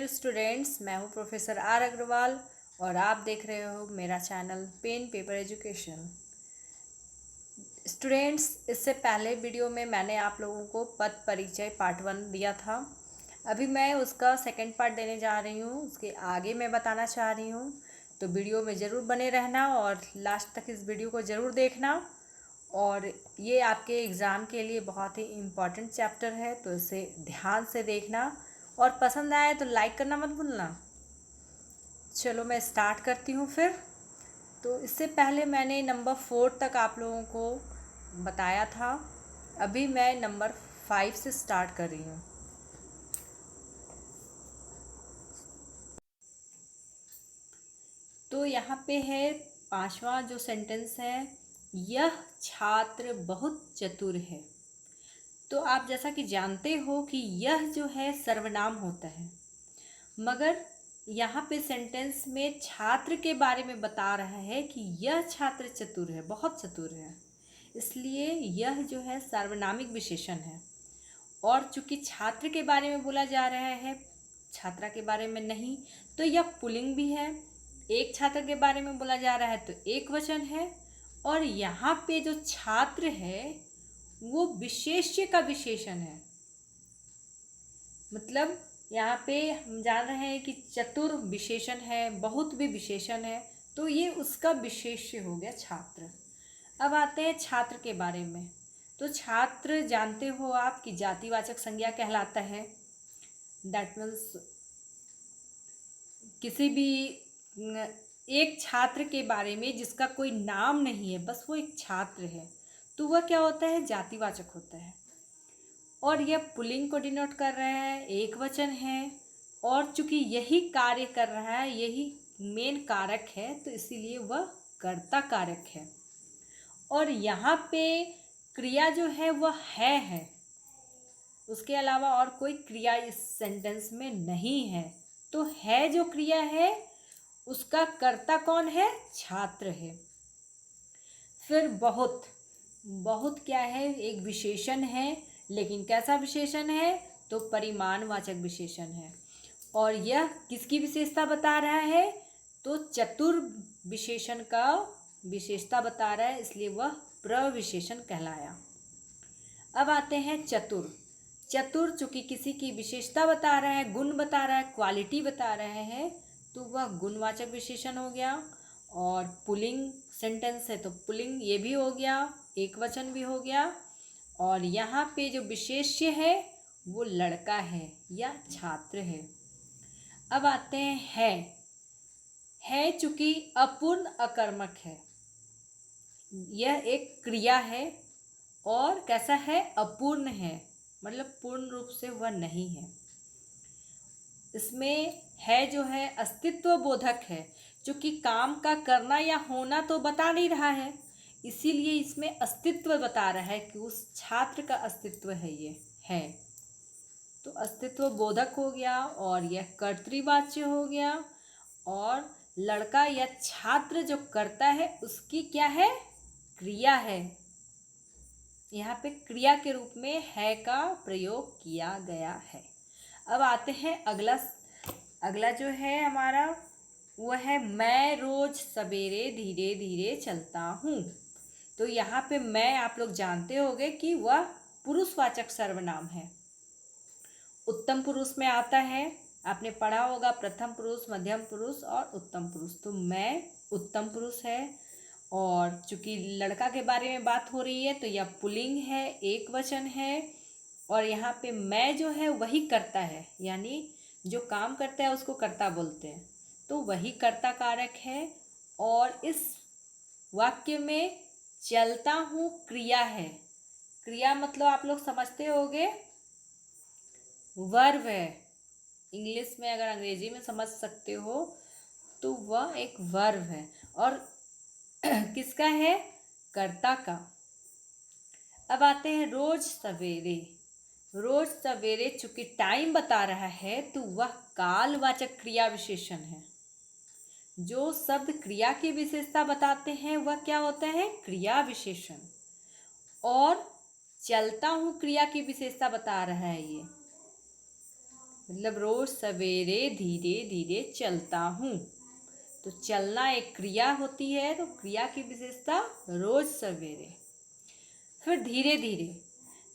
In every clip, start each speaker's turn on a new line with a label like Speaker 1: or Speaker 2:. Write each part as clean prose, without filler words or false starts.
Speaker 1: Students, मैं हूं professor are Agarwal और आप देख रहे हो मेरा channel pen paper education. Students, इससे पहले वीडियो में मैंने आप लोगों को पद परिचय पार्ट 1 दिया था। अभी मैं उसका सेकंड पार्ट देने जा रही हूं। उसके आगे मैं बताना चाह रही हूं, तो वीडियो में ज़रूर बने रहना और लास्ट तक इस वीडियो को ज़रूर देखना। और ये आपके एग्ज़ाम के लिए बहुत ही इम्पॉर्टेंट चैप्टर है, तो इसे ध्यान से देखना और पसंद आए तो लाइक करना मत भूलना। चलो मैं स्टार्ट करती हूँ फिर। तो इससे पहले मैंने नंबर 4 तक आप लोगों को बताया था। अभी मैं नंबर 5 से स्टार्ट कर रही हूँ। तो यहाँ पे है 5वां जो सेंटेंस है, यह छात्र बहुत चतुर है। तो आप जैसा कि जानते हो कि यह जो है सर्वनाम होता है, मगर यहाँ पे सेंटेंस में छात्र के बारे में बता रहा है कि यह छात्र चतुर है, बहुत चतुर है, इसलिए यह जो है सार्वनामिक विशेषण है। और चूंकि छात्र के बारे में बोला जा रहा है, छात्रा के बारे में नहीं, तो यह पुल्लिंग भी है। एक छात्र के बारे में बोला जा रहा है तो एक वचन है। और यहाँ पे जो छात्र है वो विशेष्य का विशेषण है। मतलब यहाँ पे हम जान रहे हैं कि चतुर विशेषण है, बहुत भी विशेषण है, तो ये उसका विशेष्य हो गया छात्र। अब आते हैं छात्र के बारे में। तो छात्र जानते हो आप कि जातिवाचक संज्ञा कहलाता है। दैट मीन्स किसी भी एक छात्र के बारे में जिसका कोई नाम नहीं है, बस वो एक छात्र है, तो वह क्या होता है, जातिवाचक होता है। और यह पुल्लिंग को डिनोट कर रहा है, एक वचन है। और चूंकि यही कार्य कर रहा है, यही मेन कारक है, तो इसीलिए वह कर्ता कारक है। और यहाँ पे क्रिया जो है वह है, उसके अलावा और कोई क्रिया इस सेंटेंस में नहीं है। तो है जो क्रिया है उसका कर्ता कौन है, छात्र है। फिर बहुत, बहुत क्या है, एक विशेषण है, लेकिन कैसा विशेषण है, तो परिमाणवाचक विशेषण है। और यह किसकी विशेषता बता रहा है, तो चतुर विशेषण का विशेषता बता रहा है, इसलिए वह प्रविशेषण कहलाया। अब आते हैं चतुर। चतुर चूंकि किसी की विशेषता बता रहा है, गुण बता रहा है, क्वालिटी बता रहा है, तो वह गुणवाचक विशेषण हो गया। और पुल्लिंग सेंटेंस है तो पुल्लिंग ये भी हो गया, एक वचन भी हो गया। और यहाँ पे जो विशेष्य है वो लड़का है या छात्र है। अब आते हैं है चूंकि अपूर्ण अकर्मक है, यह एक क्रिया है और कैसा है, अपूर्ण है, मतलब पूर्ण रूप से वह नहीं है। इसमें है जो है अस्तित्व बोधक है, क्योंकि काम का करना या होना तो बता नहीं रहा है, इसीलिए इसमें अस्तित्व बता रहा है कि उस छात्र का अस्तित्व है, ये है। तो अस्तित्व बोधक हो गया और यह कर्तृवाच्य हो गया। और लड़का या छात्र जो करता है उसकी क्या है, क्रिया है। यहाँ पे क्रिया के रूप में है का प्रयोग किया गया है। अब आते हैं अगला जो है हमारा, वो है मैं रोज सवेरे धीरे धीरे चलता हूँ। तो यहाँ पे मैं, आप लोग जानते होंगे कि वह पुरुषवाचक सर्वनाम है, उत्तम पुरुष में आता है। आपने पढ़ा होगा प्रथम पुरुष, मध्यम पुरुष और उत्तम पुरुष। तो मैं उत्तम पुरुष है। और चूंकि लड़का के बारे में बात हो रही है तो यह पुल्लिंग है, एक वचन है। और यहाँ पे मैं जो है वही करता है, यानी जो काम करता है उसको कर्ता बोलते हैं, तो वही कर्ता कारक है। और इस वाक्य में चलता हूँ क्रिया है। क्रिया मतलब आप लोग समझते होंगे, वर्ब है। इंग्लिश में अगर अंग्रेजी में समझ सकते हो तो वह एक वर्ब है। और किसका है, कर्ता का। अब आते हैं रोज सवेरे। रोज सवेरे चूंकि टाइम बता रहा है तो वह कालवाचक क्रिया विशेषण है। जो शब्द क्रिया की विशेषता बताते हैं वह क्या होता है, क्रिया विशेषण। और चलता हूँ क्रिया की विशेषता बता रहा है ये। मतलब रोज सवेरे धीरे धीरे चलता हूँ। तो चलना एक क्रिया होती है, तो क्रिया की विशेषता रोज सवेरे। फिर धीरे धीरे,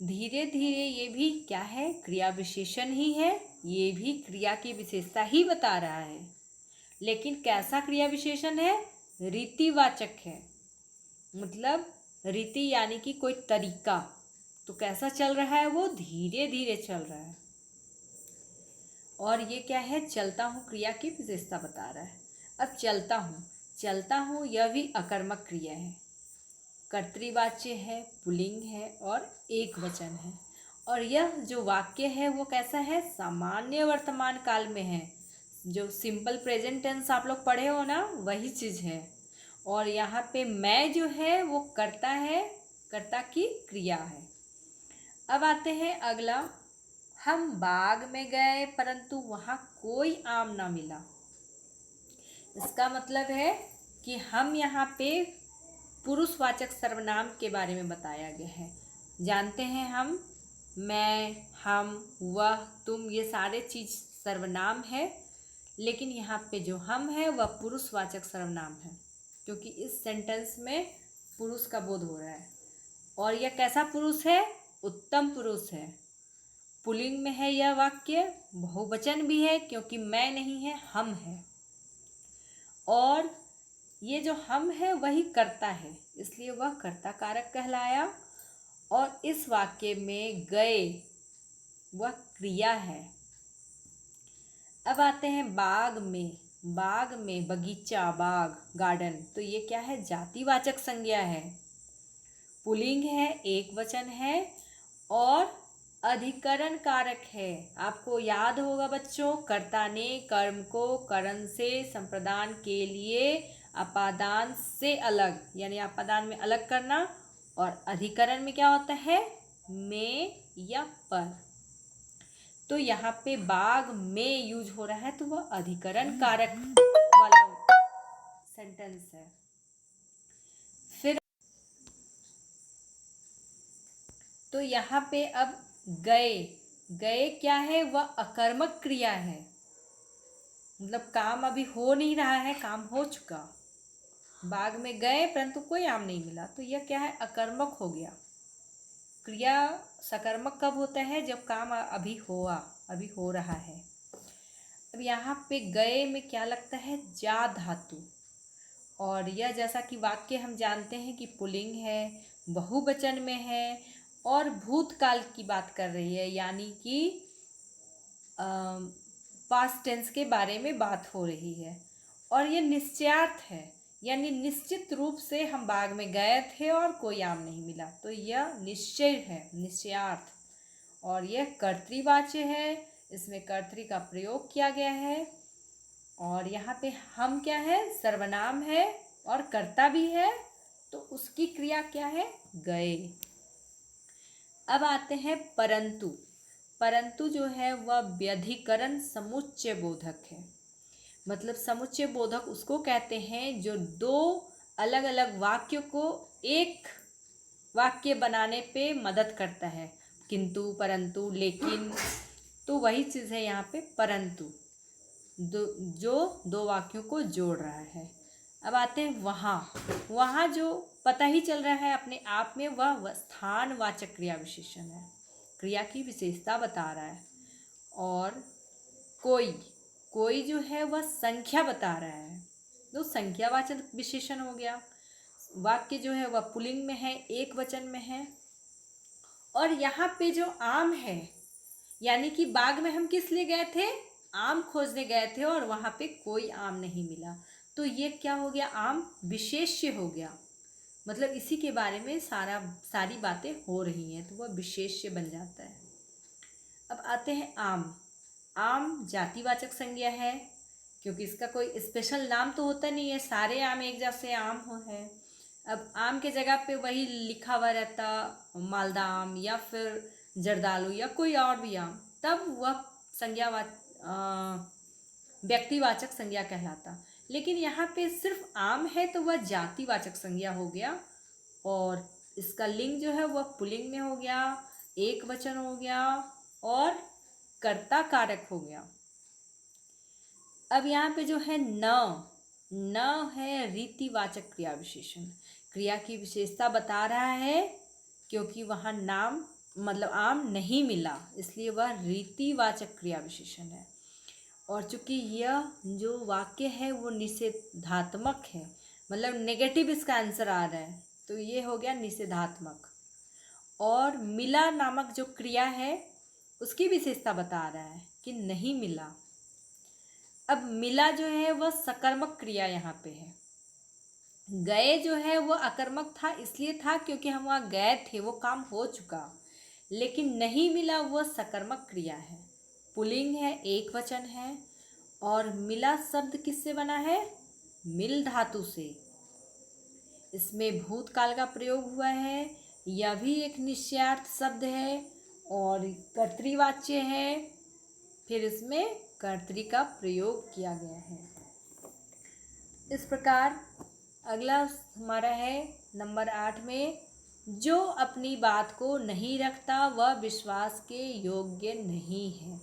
Speaker 1: धीरे धीरे ये भी क्या है, क्रिया विशेषण ही है, ये भी क्रिया की विशेषता ही बता रहा है। लेकिन कैसा क्रिया विशेषण है, रीतिवाचक है। मतलब रीति यानी कि कोई तरीका। तो कैसा चल रहा है, वो धीरे धीरे चल रहा है। और ये क्या है, चलता हूँ क्रिया की विशेषता बता रहा है। अब चलता हूँ यह भी अकर्मक क्रिया है, कर्तृवाच्य है, पुल्लिंग है और एक वचन है। और यह जो वाक्य है वो कैसा है, सामान्य वर्तमान काल में है। जो सिंपल प्रेजेंट टेंस आप लोग पढ़े हो ना, वही चीज़ है। और यहाँ पे मैं जो है वो कर्ता है, कर्ता की क्रिया है। अब आते हैं अगला, हम बाग में गए परंतु वहाँ कोई आम ना मिला। इसका मतलब है कि हम यहाँ पे पुरुषवाचक सर्वनाम के बारे में बताया गया है। जानते हैं हम, मैं, हम, वह, तुम, ये सारे चीज़ सर्वनाम है। लेकिन यहाँ पे जो हम है वह पुरुषवाचक सर्वनाम है, क्योंकि इस सेंटेंस में पुरुष का बोध हो रहा है। और यह कैसा पुरुष है, उत्तम पुरुष है। पुल्लिंग में है यह वाक्य, बहुवचन भी है क्योंकि मैं नहीं है, हम है। और ये जो हम है वही कर्ता है, इसलिए वह कर्ता कारक कहलाया। और इस वाक्य में गए वह क्रिया है। अब आते हैं बाग में। बाग में बगीचा, बाग, गार्डन, तो ये क्या है, जातिवाचक संज्ञा है, पुल्लिंग है, एक वचन है और अधिकरण कारक है। आपको याद होगा बच्चों, कर्ता ने कर्म को करण से संप्रदान के लिए अपादान से अलग, यानी अपादान में अलग करना। और अधिकरण में क्या होता है, में या पर। तो यहाँ पे बाग में यूज हो रहा है, तो वह अधिकरण कारक वाला सेंटेंस है। फिर तो यहाँ पे अब गए, गए क्या है, वह अकर्मक क्रिया है। मतलब काम अभी हो नहीं रहा है, काम हो चुका। बाग में गए परंतु कोई आम नहीं मिला, तो यह क्या है, अकर्मक हो गया। क्रिया सकर्मक कब होता है, जब काम अभी हो रहा है। अब यहाँ पे गए में क्या लगता है, जा धातु। और यह जैसा कि वाक्य हम जानते हैं कि पुल्लिंग है, बहुवचन में है और भूतकाल की बात कर रही है, यानी कि पास्ट टेंस के बारे में बात हो रही है। और यह निश्चयार्थ है, यानी निश्चित रूप से हम बाग में गए थे और कोई आम नहीं मिला, तो यह निश्चय है, निश्चयार्थ। और यह कर्तृवाच्य है, इसमें कर्तृ का प्रयोग किया गया है। और यहाँ पे हम क्या है, सर्वनाम है और कर्ता भी है, तो उसकी क्रिया क्या है, गए। अब आते हैं परंतु। परंतु जो है वह व्यधिकरण समुच्चय बोधक है। मतलब समुच्चय बोधक उसको कहते हैं जो दो अलग अलग वाक्य को एक वाक्य बनाने पे मदद करता है। किंतु, परंतु, लेकिन, तो वही चीज़ है यहाँ पे परंतु, जो दो वाक्यों को जोड़ रहा है। अब आते हैं वहाँ जो पता ही चल रहा है अपने आप में, वह स्थानवाचक क्रिया विशेषण है, क्रिया की विशेषता बता रहा है। और कोई जो है वह संख्या बता रहा है, तो संख्यावाचक विशेषण हो गया। वाक्य जो है वह पुल्लिंग में है, एक वचन में है। और यहाँ पे जो आम है, यानी कि बाग में हम किस लिए गए थे, आम खोजने गए थे और वहाँ पे कोई आम नहीं मिला, तो ये क्या हो गया, आम विशेष्य हो गया। मतलब इसी के बारे में सारी बातें हो रही हैं, तो वह विशेष्य बन जाता है। अब आते हैं आम जातिवाचक संज्ञा है, क्योंकि इसका कोई स्पेशल नाम तो होता नहीं है, सारे आम एक जैसे आम है। अब आम के जगह पे वही लिखा हुआ रहता, मालदा आम या फिर जर्दालू या कोई और भी आम, तब वह व्यक्तिवाचक संज्ञा कहलाता। लेकिन यहाँ पे सिर्फ आम है तो वह जातिवाचक संज्ञा हो गया। और इसका लिंग जो है वह पुल्लिंग में हो गया, एक वचन हो गया और कर्ता कारक हो गया। अब यहाँ पे जो है न है रीतिवाचक क्रिया विशेषण। क्रिया की विशेषता बता रहा है क्योंकि वहाँ नाम मतलब आम नहीं मिला, इसलिए वह रीतिवाचक क्रिया विशेषण है। और चूंकि यह जो वाक्य है वो निषेधात्मक है, मतलब नेगेटिव इसका आंसर आ रहा है, तो ये हो गया निषेधात्मक। और मिला नामक जो क्रिया है उसकी विशेषता बता रहा है कि नहीं मिला। अब मिला जो है वह सकर्मक क्रिया यहाँ पे है। गए जो है वह अकर्मक था, इसलिए था क्योंकि हम वहाँ गए थे, वो काम हो चुका। लेकिन नहीं मिला वह सकर्मक क्रिया है, पुल्लिंग है, एक वचन है। और मिला शब्द किससे बना है? मिल धातु से। इसमें भूतकाल का प्रयोग हुआ है, यह भी एक निश्चयार्थ शब्द है और कर्तृवाच्य है, फिर इसमें कर्तरी का प्रयोग किया गया है। इस प्रकार अगला हमारा है नंबर 8 में, जो अपनी बात को नहीं रखता वह विश्वास के योग्य नहीं है।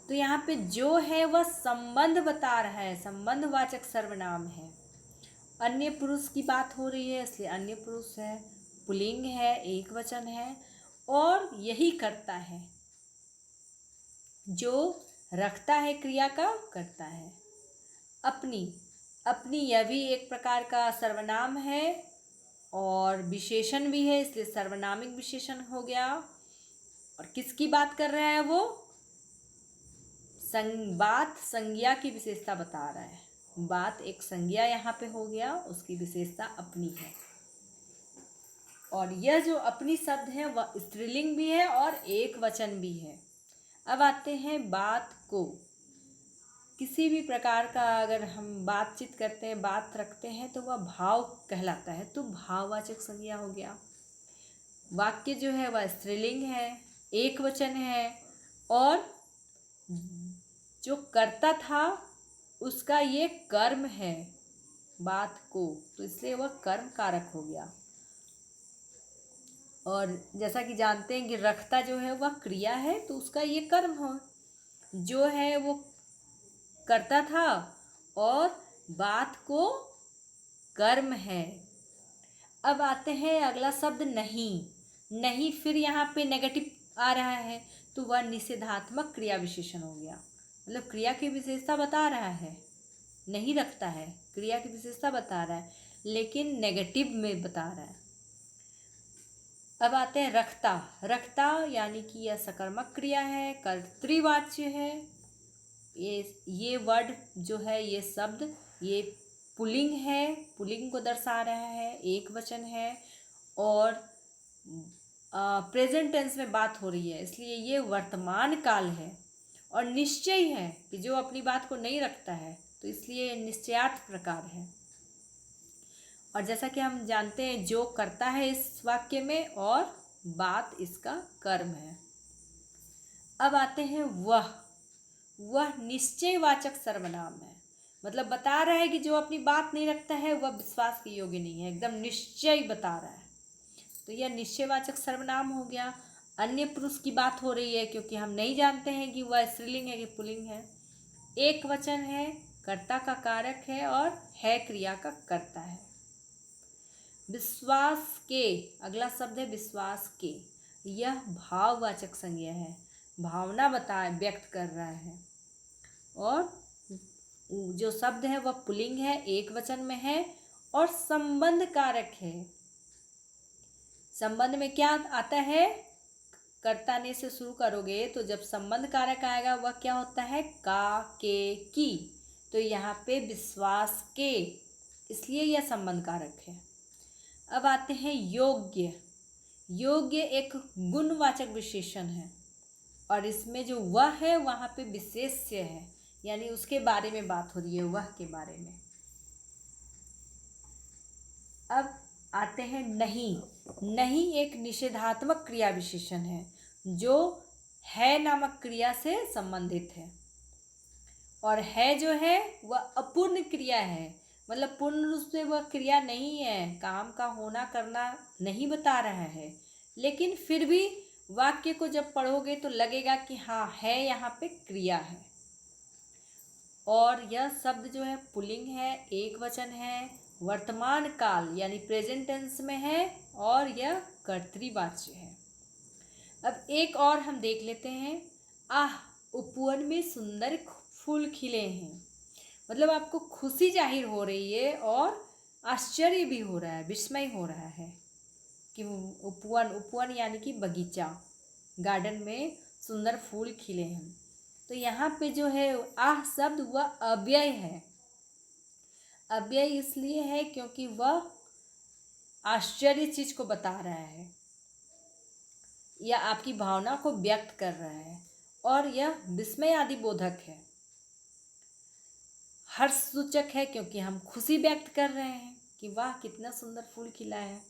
Speaker 1: तो यहाँ पे जो है वह संबंध बता रहा है, संबंधवाचक सर्वनाम है। अन्य पुरुष की बात हो रही है इसलिए अन्य पुरुष है, पुल्लिंग है, एक वचन है और यही करता है, जो रखता है क्रिया का करता है। अपनी यह भी एक प्रकार का सर्वनाम है और विशेषण भी है, इसलिए सर्वनामिक विशेषण हो गया। और किसकी बात कर रहा है वो? बात संज्ञा की विशेषता बता रहा है। बात एक संज्ञा यहाँ पे हो गया, उसकी विशेषता अपनी है। और यह जो अपनी शब्द है वह स्त्रीलिंग भी है और एक वचन भी है। अब आते हैं बात को। किसी भी प्रकार का अगर हम बातचीत करते हैं, बात रखते हैं, तो वह भाव कहलाता है, तो भाववाचक संज्ञा हो गया। वाक्य जो है वह स्त्रीलिंग है, एक वचन है और जो कर्ता था उसका ये कर्म है बात को, तो इसलिए वह कर्म कारक हो गया। और जैसा कि जानते हैं कि रखता जो है वह क्रिया है, तो उसका ये कर्म हो, जो है वो करता था और बात को कर्म है। अब आते हैं अगला शब्द नहीं फिर यहाँ पे नेगेटिव आ रहा है, तो वह निषेधात्मक क्रिया विशेषण हो गया। मतलब क्रिया की विशेषता बता रहा है, नहीं रखता है, क्रिया की विशेषता बता रहा है लेकिन नेगेटिव में बता रहा है। अब आते हैं रखता यानी कि यह सकर्मक क्रिया है, कर्तृवाच्य है। ये वर्ड जो है, ये शब्द, ये पुल्लिंग है, पुल्लिंग को दर्शा रहा है, एक वचन है और प्रेजेंट टेंस में बात हो रही है, इसलिए ये वर्तमान काल है। और निश्चय है कि जो अपनी बात को नहीं रखता है, तो इसलिए निश्चयार्थ प्रकार है। और जैसा कि हम जानते हैं जो करता है इस वाक्य में और बात इसका कर्म है। अब आते हैं वह निश्चयवाचक सर्वनाम है, मतलब बता रहा है कि जो अपनी बात नहीं रखता है वह विश्वास के योग्य नहीं है, एकदम निश्चय बता रहा है, तो यह निश्चयवाचक सर्वनाम हो गया। अन्य पुरुष की बात हो रही है क्योंकि हम नहीं जानते हैं कि वह स्त्रीलिंग है कि पुल्लिंग है, एक वचन है, कर्ता का कारक है और है क्रिया का कर्ता है। विश्वास के, अगला शब्द है विश्वास के, यह भाववाचक संज्ञा है, भावना व्यक्त कर रहा है। और जो शब्द है वह पुल्लिंग है, एक वचन में है और संबंध कारक है। संबंध में क्या आता है? कर्ता ने से शुरू करोगे तो जब संबंध कारक आएगा वह क्या होता है? का, के, की, तो यहाँ पे विश्वास के, इसलिए यह संबंध कारक है। अब आते हैं योग्य एक गुणवाचक विशेषण है और इसमें जो वह है वहाँ पे विशेष्य है, यानी उसके बारे में बात हो रही है, वह के बारे में। अब आते हैं नहीं एक निषेधात्मक क्रिया विशेषण है जो है नामक क्रिया से संबंधित है। और है जो है वह अपूर्ण क्रिया है, मतलब पूर्ण रूप से वह क्रिया नहीं है, काम का होना करना नहीं बता रहा है, लेकिन फिर भी वाक्य को जब पढ़ोगे तो लगेगा कि हाँ है, यहाँ पे क्रिया है। और यह शब्द जो है पुल्लिंग है, एक वचन है, वर्तमान काल यानी प्रेजेंट टेंस में है और यह कर्तृवाच्य है। अब एक और हम देख लेते हैं। आह, उपवन में सुंदर फूल खिले हैं। मतलब आपको खुशी जाहिर हो रही है और आश्चर्य भी हो रहा है, विस्मय हो रहा है कि उपवन यानी कि बगीचा, गार्डन में सुंदर फूल खिले हैं। तो यहाँ पे जो है आह शब्द वह अव्यय है। अव्यय इसलिए है क्योंकि वह आश्चर्य चीज को बता रहा है या आपकी भावना को व्यक्त कर रहा है, और यह विस्मय आदि बोधक है। हर्ष सूचक है क्योंकि हम खुशी व्यक्त कर रहे हैं कि वाह कितना सुंदर फूल खिला है,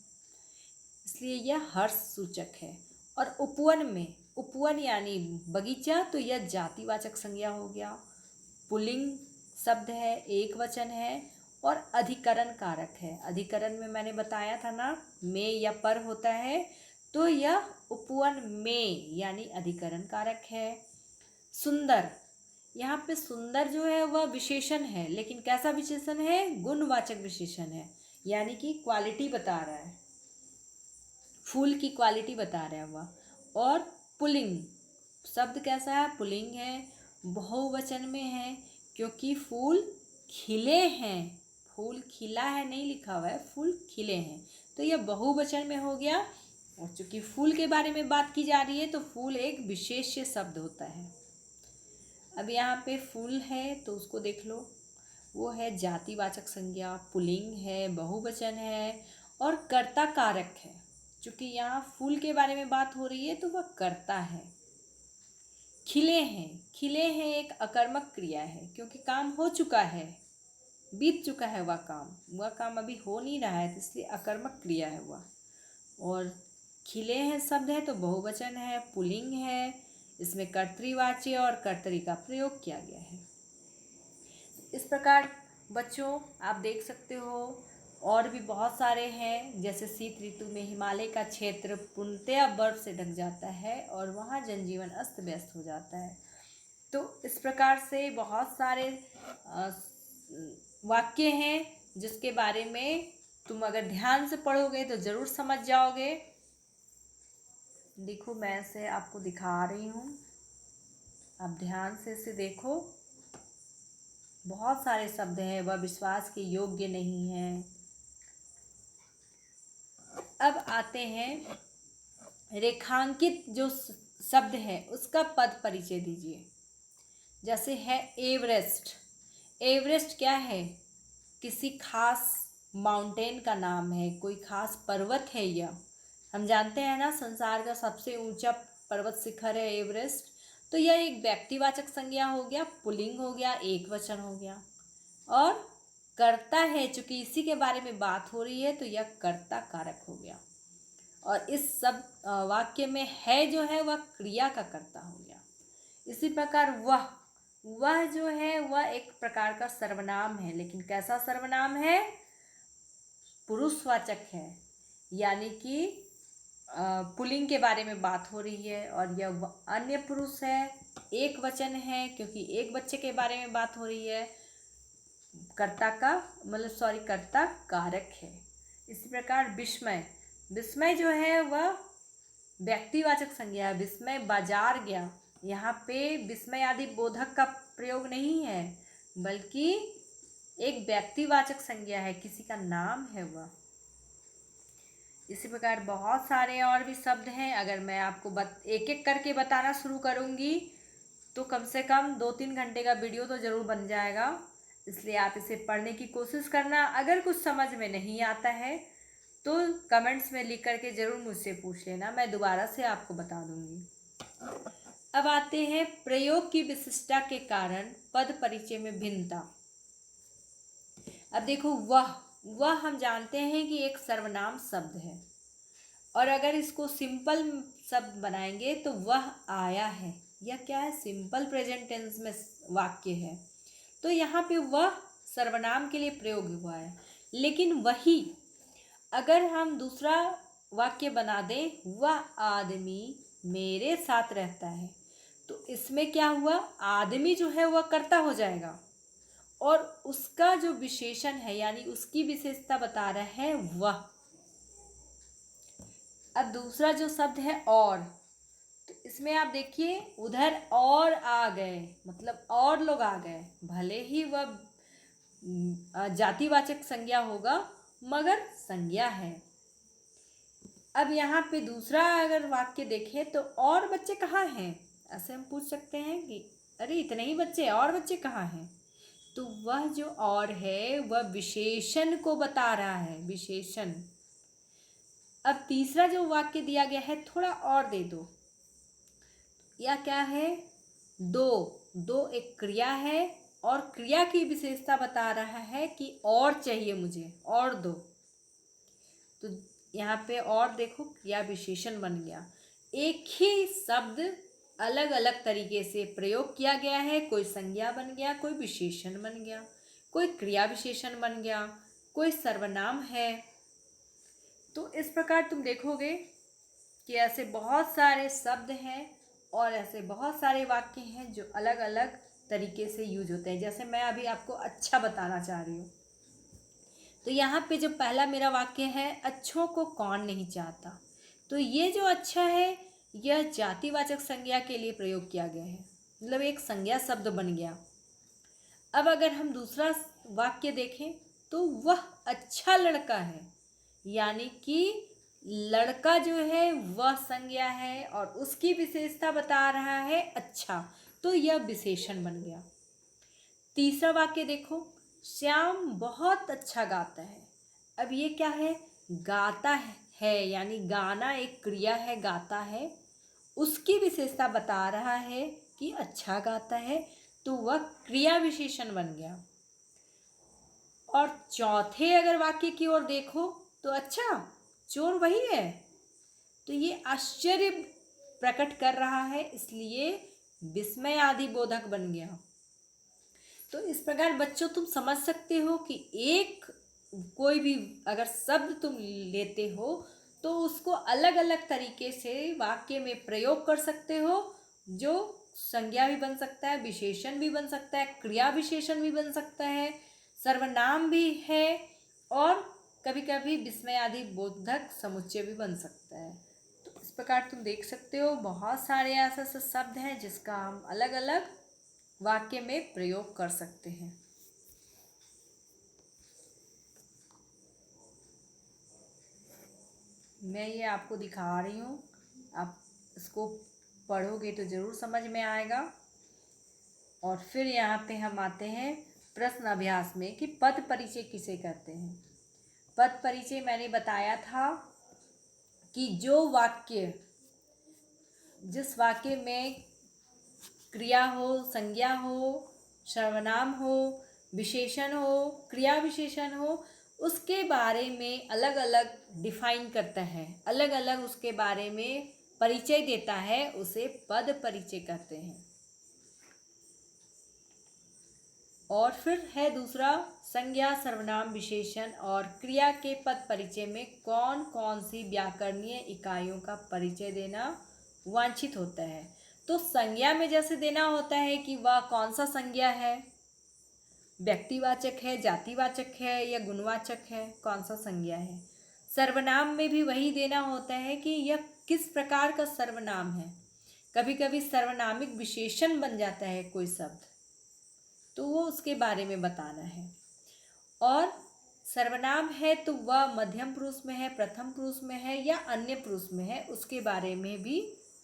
Speaker 1: इसलिए यह हर्ष सूचक है। और उपवन में, उपवन यानी बगीचा, तो यह जातिवाचक संज्ञा हो गया। पुल्लिंग शब्द है, एक वचन है और अधिकरण कारक है। अधिकरण में मैंने बताया था ना, में या पर होता है, तो यह उपवन में यानी अधिकरण कारक है। सुंदर, यहाँ पे सुंदर जो है वह विशेषण है, लेकिन कैसा विशेषण है? गुणवाचक विशेषण है, यानी कि क्वालिटी बता रहा है, फूल की क्वालिटी बता रहा है वह। और पुल्लिंग शब्द कैसा है? पुल्लिंग है, बहुवचन में है क्योंकि फूल खिले हैं। फूल खिला है नहीं लिखा हुआ है, फूल खिले हैं, तो यह बहुवचन में हो गया। और चूंकि फूल के बारे में बात की जा रही है तो फूल एक विशेष्य शब्द होता है। अब यहाँ पे फूल है तो उसको देख लो, वो है जातिवाचक संज्ञा, पुल्लिंग है, बहुवचन है और कर्ता कारक है। चूंकि यहाँ फूल के बारे में बात हो रही है तो वह कर्ता है। खिले हैं, खिले हैं एक अकर्मक क्रिया है क्योंकि काम हो चुका है, बीत चुका है वह काम अभी हो नहीं रहा है, तो इसलिए अकर्मक क्रिया है वह। और खिले हैं शब्द है तो बहुवचन है, पुल्लिंग है, इसमें कर्तृवाच्य और कर्तरी का प्रयोग किया गया है। इस प्रकार बच्चों आप देख सकते हो, और भी बहुत सारे हैं। जैसे शीत ऋतु में हिमालय का क्षेत्र पूर्णतया बर्फ से ढक जाता है और वहाँ जनजीवन अस्त व्यस्त हो जाता है। तो इस प्रकार से बहुत सारे वाक्य हैं जिसके बारे में तुम अगर ध्यान से पढ़ोगे तो ज़रूर समझ जाओगे। देखो मैं इसे आपको दिखा रही हूँ, आप ध्यान से इसे देखो। बहुत सारे शब्द हैं, वह विश्वास के योग्य नहीं है। अब आते हैं, रेखांकित जो शब्द है उसका पद परिचय दीजिए। जैसे है एवरेस्ट। एवरेस्ट क्या है? किसी खास माउंटेन का नाम है, कोई खास पर्वत है। यह हम जानते हैं ना, संसार का सबसे ऊंचा पर्वत शिखर है एवरेस्ट। तो यह एक व्यक्तिवाचक संज्ञा हो गया, पुल्लिंग हो गया, एक वचन हो गया। और कर्ता है, चूंकि इसी के बारे में बात हो रही है तो यह कर्ता कारक हो गया। और इस सब वाक्य में है जो है वह क्रिया का कर्ता हो गया। इसी प्रकार वह जो है वह एक प्रकार का सर्वनाम है, लेकिन कैसा सर्वनाम है? पुरुषवाचक है, यानी कि पुल्लिंग के बारे में बात हो रही है और यह अन्य पुरुष है, एक वचन है क्योंकि एक बच्चे के बारे में बात हो रही है। कर्ता कारक है। इसी प्रकार विस्मय, विस्मय जो है वह व्यक्तिवाचक संज्ञा है। विस्मय बाजार गया, यहाँ पे विस्मय आदि बोधक का प्रयोग नहीं है, बल्कि एक व्यक्तिवाचक संज्ञा है, किसी का नाम है वह। इसी प्रकार बहुत सारे और भी शब्द हैं। अगर मैं आपको एक एक करके बताना शुरू करूँगी तो कम से कम 2-3 घंटे का वीडियो तो ज़रूर बन जाएगा। इसलिए आप इसे पढ़ने की कोशिश करना। अगर कुछ समझ में नहीं आता है तो कमेंट्स में लिख करके ज़रूर मुझसे पूछ लेना, मैं दोबारा से आपको बता दूँगी। अब आते हैं प्रयोग की विशिष्टता के कारण पद परिचय में भिन्नता। अब देखो, वह हम जानते हैं कि एक सर्वनाम शब्द है, और अगर इसको सिंपल शब्द बनाएंगे तो वह आया है। यह क्या है? सिंपल प्रेजेंट टेंस में वाक्य है, तो यहाँ पे वह सर्वनाम के लिए प्रयोग हुआ है। लेकिन वही अगर हम दूसरा वाक्य बना दें, वह आदमी मेरे साथ रहता है। तो इसमें क्या हुआ, आदमी जो है वह कर्ता हो जाएगा और उसका जो विशेषण है यानी उसकी विशेषता बता रहा है वह। अब दूसरा जो शब्द है और, तो इसमें आप देखिए उधर और आ गए, मतलब और लोग आ गए, भले ही वह जातिवाचक संज्ञा होगा मगर संज्ञा है। अब यहाँ पे दूसरा अगर वाक्य देखें तो और बच्चे कहाँ हैं, ऐसे हम पूछ सकते हैं कि अरे इतने ही बच्चे, और बच्चे कहाँ हैं। तो वह जो और है वह विशेषण को बता रहा है, विशेषण। अब तीसरा जो वाक्य दिया गया है, थोड़ा और दे दो, या क्या है, दो, दो एक क्रिया है और क्रिया की विशेषता बता रहा है कि और चाहिए मुझे, और दो। तो यहाँ पे और देखो क्रिया विशेषण बन गया। एक ही शब्द अलग अलग तरीके से प्रयोग किया गया है, कोई संज्ञा बन गया, कोई विशेषण बन गया, कोई क्रिया विशेषण बन गया, कोई सर्वनाम है। तो इस प्रकार तुम देखोगे कि ऐसे बहुत सारे शब्द हैं और ऐसे बहुत सारे वाक्य हैं जो अलग अलग तरीके से यूज होते हैं। जैसे मैं अभी आपको अच्छा बताना चाह रही हूँ, तो यहाँ पे जो पहला मेरा वाक्य है, अच्छों को कौन नहीं चाहता, तो ये जो अच्छा है यह जातिवाचक संज्ञा के लिए प्रयोग किया गया है, मतलब एक संज्ञा शब्द बन गया। अब अगर हम दूसरा वाक्य देखें तो वह अच्छा लड़का है, यानी कि लड़का जो है वह संज्ञा है और उसकी विशेषता बता रहा है अच्छा, तो यह विशेषण बन गया। तीसरा वाक्य देखो, श्याम बहुत अच्छा गाता है। अब ये क्या है, गाता है यानी गाना एक क्रिया है, गाता है, उसकी विशेषता बता रहा है कि अच्छा गाता है, तो वह क्रिया विशेषण बन गया। और चौथे अगर वाक्य की ओर देखो तो अच्छा चोर वही है, तो ये आश्चर्य प्रकट कर रहा है, इसलिए विस्मय आदि बोधक बन गया। तो इस प्रकार बच्चों तुम समझ सकते हो कि एक कोई भी अगर शब्द तुम लेते हो तो उसको अलग अलग तरीके से वाक्य में प्रयोग कर सकते हो, जो संज्ञा भी बन सकता है, विशेषण भी बन सकता है, क्रिया विशेषण भी बन सकता है, सर्वनाम भी है और कभी कभी विस्मय आदि बोधक समुच्चय भी बन सकता है। तो इस प्रकार तुम देख सकते हो बहुत सारे ऐसे शब्द हैं जिसका हम अलग अलग वाक्य में प्रयोग कर सकते हैं। मैं ये आपको दिखा रही हूँ, आप इसको पढ़ोगे तो ज़रूर समझ में आएगा। और फिर यहाँ पे हम आते हैं प्रश्न अभ्यास में कि पद परिचय किसे कहते हैं। पद परिचय मैंने बताया था कि जो वाक्य, जिस वाक्य में क्रिया हो, संज्ञा हो, सर्वनाम हो, विशेषण हो, क्रिया विशेषण हो, उसके बारे में अलग अलग डिफाइन करता है, अलग अलग उसके बारे में परिचय देता है, उसे पद परिचय कहते हैं। और फिर है दूसरा, संज्ञा, सर्वनाम, विशेषण और क्रिया के पद परिचय में कौन कौन सी व्याकरणीय इकाइयों का परिचय देना वांछित होता है। तो संज्ञा में जैसे देना होता है कि वह कौन सा संज्ञा है, व्यक्तिवाचक है, जातिवाचक है या गुणवाचक है, कौन सा संज्ञा है। सर्वनाम में भी वही देना होता है कि यह किस प्रकार का सर्वनाम है। कभी कभी सर्वनामिक विशेषण बन जाता है कोई शब्द, तो वो उसके बारे में बताना है। और सर्वनाम है तो वह मध्यम पुरुष में है, प्रथम पुरुष में है या अन्य पुरुष में है, उसके बारे में भी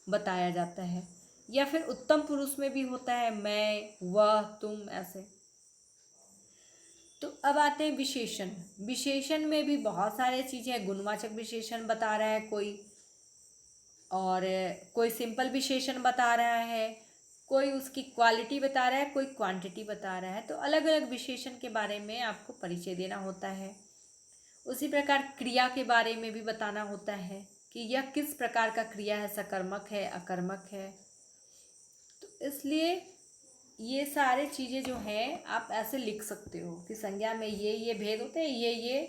Speaker 1: बताया जाता है। या फिर उत्तम पुरुष में भी होता है, मैं, वह, तुम, ऐसे। तो अब आते हैं विशेषण। विशेषण में भी बहुत सारे चीज़ें, गुणवाचक विशेषण बता रहा है कोई, और कोई सिंपल विशेषण बता रहा है, कोई उसकी क्वालिटी बता रहा है, कोई क्वांटिटी बता रहा है। तो अलग अलग विशेषण के बारे में आपको परिचय देना होता है। उसी प्रकार क्रिया के बारे में भी बताना होता है कि यह किस प्रकार का क्रिया है, सकर्मक है, अकर्मक है। तो इसलिए ये सारे चीज़ें जो हैं आप ऐसे लिख सकते हो कि संज्ञा में ये भेद होते हैं, ये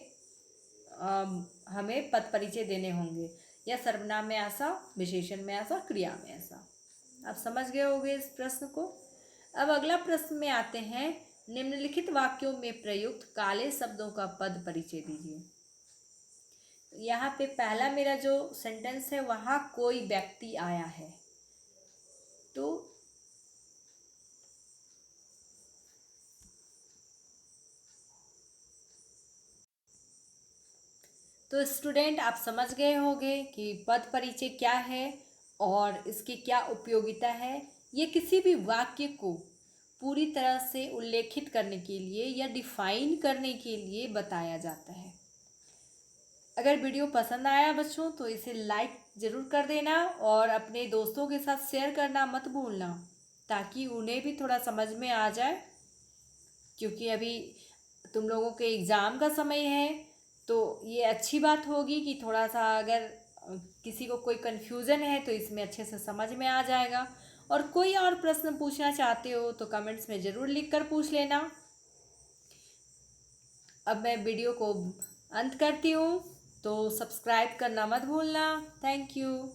Speaker 1: हमें पद परिचय देने होंगे। या सर्वनाम में ऐसा, विशेषण में ऐसा, क्रिया में ऐसा। आप समझ गए होंगे इस प्रश्न को। अब अगला प्रश्न में आते हैं, निम्नलिखित वाक्यों में प्रयुक्त काले शब्दों का पद परिचय दीजिए। यहाँ पे पहला मेरा जो सेंटेंस है, वहाँ कोई व्यक्ति आया है, तो स्टूडेंट आप समझ गए होंगे कि पद परिचय क्या है और इसकी क्या उपयोगिता है। ये किसी भी वाक्य को पूरी तरह से उल्लेखित करने के लिए या डिफाइन करने के लिए बताया जाता है। अगर वीडियो पसंद आया बच्चों तो इसे लाइक ज़रूर कर देना और अपने दोस्तों के साथ शेयर करना मत भूलना, ताकि उन्हें भी थोड़ा समझ में आ जाए, क्योंकि अभी तुम लोगों के एग्ज़ाम का समय है। तो ये अच्छी बात होगी कि थोड़ा सा अगर किसी को कोई कन्फ्यूज़न है तो इसमें अच्छे से समझ में आ जाएगा। और कोई और प्रश्न पूछना चाहते हो तो कमेंट्स में ज़रूर लिख कर पूछ लेना। अब मैं वीडियो को अंत करती हूँ, तो सब्सक्राइब करना मत भूलना। Thank you.